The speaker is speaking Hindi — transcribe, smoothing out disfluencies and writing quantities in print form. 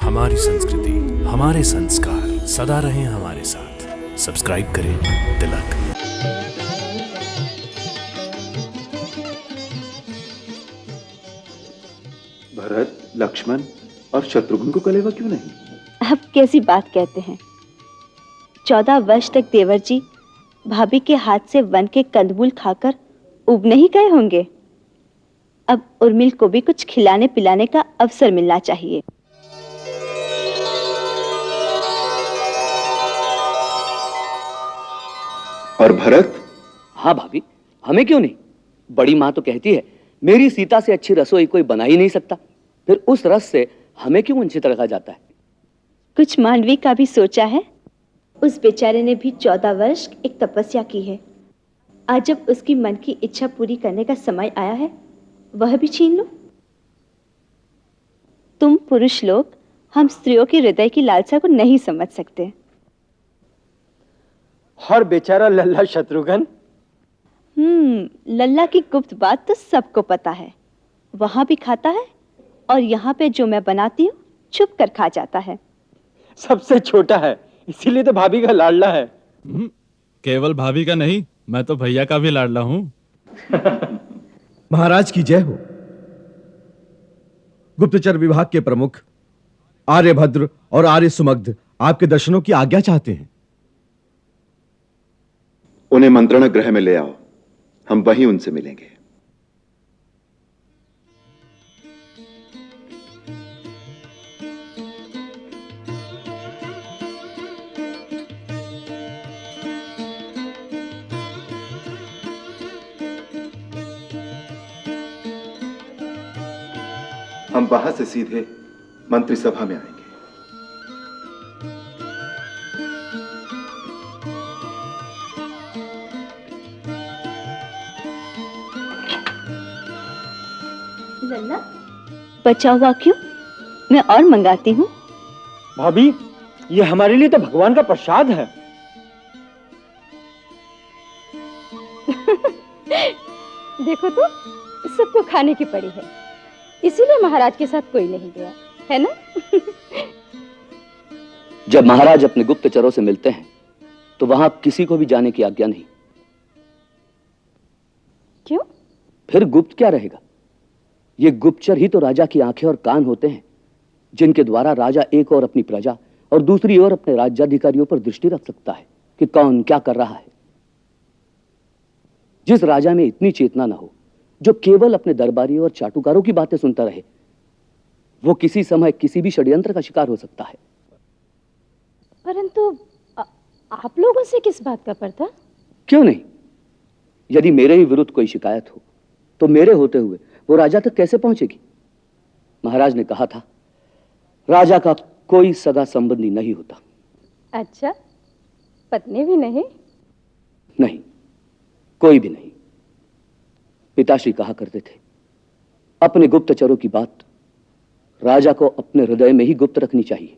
हमारी संस्कृति, हमारे संस्कार सदा रहें हमारे साथ। सब्सक्राइब करें तिलक। भरत, लक्ष्मण और शत्रुघ्न को कलेवा क्यों नहीं? अब कैसी बात कहते हैं। 14 वर्ष तक देवर जी भाभी के हाथ से वन के कंदमूल खाकर उब नहीं गए होंगे। अब उर्मिल को भी कुछ खिलाने पिलाने का अवसर मिलना चाहिए। और भरत? हाँ भाभी, हमें क्यों नहीं? बड़ी माँ तो कहती है मेरी सीता से अच्छी रसोई कोई बना ही नहीं सकता। फिर उस रस से हमें क्यों वंचित रखा जाता है? कुछ मांडवी का भी सोचा है। उस बेचारे ने भी 14 वर्ष एक तपस्या की है। आज जब उसकी मन की इच्छा पूरी करने का समय आया है, वह भी छीन लो। तुम पुरुष लोग हम स्त्रियों के हृदय की लालसा को नहीं समझ सकते। और बेचारा लल्ला शत्रुघ्न। लल्ला की गुप्त बात तो सबको पता है। वहां भी खाता है और यहाँ पे जो मैं बनाती हूँ छुप कर खा जाता है। सबसे छोटा है, इसीलिए तो भाभी का लाडला है। केवल भाभी का नहीं, मैं तो भैया का भी लाडला हूँ। महाराज की जय हो। गुप्तचर विभाग के प्रमुख आर्यभद्र और आर्य सुमग्ध आपके दर्शनों की आज्ञा चाहते हैं। उन्हें मंत्रणा गृह में ले आओ, हम वहीं उनसे मिलेंगे। हम वहां से सीधे मंत्रिसभा में आएंगे। लल्ला, बचा हुआ क्यों? मैं और मंगाती हूँ। भाभी, ये हमारे लिए तो भगवान का प्रसाद है। देखो तो, सबको खाने की पड़ी है, इसीलिए महाराज के साथ कोई नहीं गया, है ना? जब महाराज अपने गुप्तचरों से मिलते हैं तो वहां किसी को भी जाने की आज्ञा नहीं। क्यों? फिर गुप्त क्या रहेगा? ये गुप्तचर ही तो राजा की आंखें और कान होते हैं, जिनके द्वारा राजा एक ओर अपनी प्रजा और दूसरी ओर अपने राज्याधिकारियों पर दृष्टि रख सकता है कि कौन क्या कर रहा है। जिस राजा में इतनी चेतना ना हो, जो केवल अपने दरबारी और चाटुकारों की बातें सुनता रहे, वो किसी समय किसी भी षड्यंत्र का शिकार हो सकता है। परंतु आप लोगों से किस बात का पर्दा? क्यों नहीं? यदि मेरे ही विरुद्ध कोई शिकायत हो तो मेरे होते हुए वो राजा तक कैसे पहुंचेगी? महाराज ने कहा था राजा का कोई सगा संबंधी नहीं होता। अच्छा, पत्नी भी नहीं? नहीं, कोई भी नहीं। पिताश्री कहा करते थे अपने गुप्तचरों की बात राजा को अपने हृदय में ही गुप्त रखनी चाहिए।